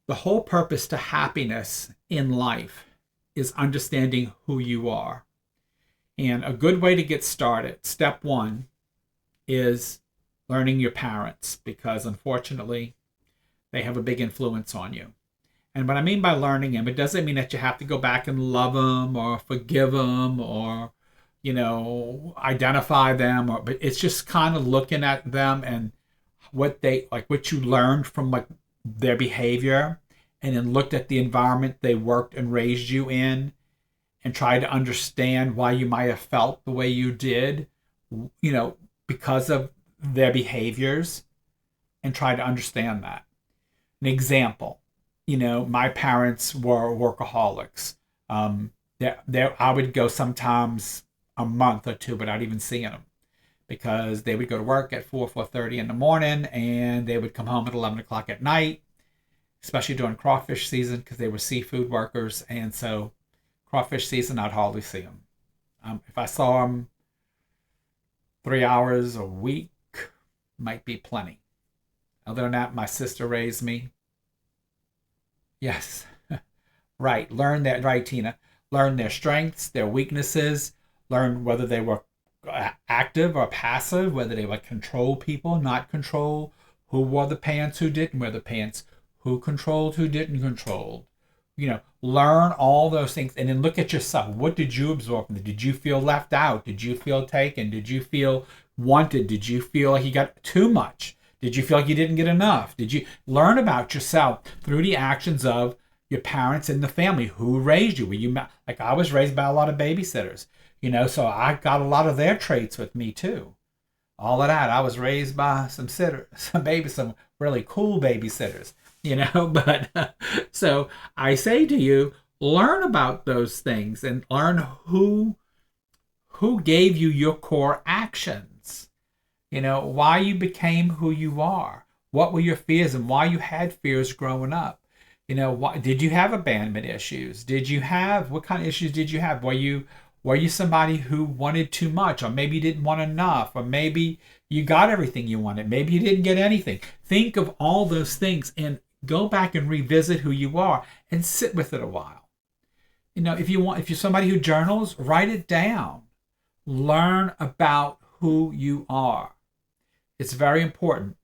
The whole purpose to happiness in life is understanding who you are. And a good way to get started, step one, is learning your parents, because unfortunately, they have a big influence on you. And what I mean by learning them, it doesn't mean that you have to go back and love them or forgive them or, identify them. But it's just kind of looking at them and what you learned from like their behavior, and then looked at the environment they worked and raised you in, and tried to understand why you might have felt the way you did, you know, because of their behaviors, and try to understand that. An example, my parents were workaholics. I would go sometimes a month or two without even seeing them, because they would go to work at 4:30 in the morning, and they would come home at 11 o'clock at night, especially during crawfish season, because they were seafood workers. And so crawfish season, I'd hardly see them. If I saw them 3 hours a week, might be plenty. Other than that, my sister raised me. Yes, right. Learn that, right, Tina. Learn their strengths, their weaknesses. Learn whether they were active or passive, whether they would control people, not control, who wore the pants, who didn't wear the pants, who controlled, who didn't control. Learn all those things, and then look at yourself. What did you absorb from it? Did you feel left out? Did you feel taken? Did you feel wanted? Did you feel like you got too much? Did you feel like you didn't get enough? Did you learn about yourself through the actions of your parents and the family who raised you? Were you like I was raised by a lot of babysitters, so I got a lot of their traits with me too. All of that. I was raised by some really cool babysitters, but so I say to you, learn about those things and learn who gave you your core actions, why you became who you are, what were your fears and why you had fears growing up. Did you have abandonment issues? What kind of issues did you have? Were you somebody who wanted too much, or maybe you didn't want enough, or maybe you got everything you wanted, maybe you didn't get anything? Think of all those things and go back and revisit who you are and sit with it a while. If you're somebody who journals, write it down. Learn about who you are. It's very important.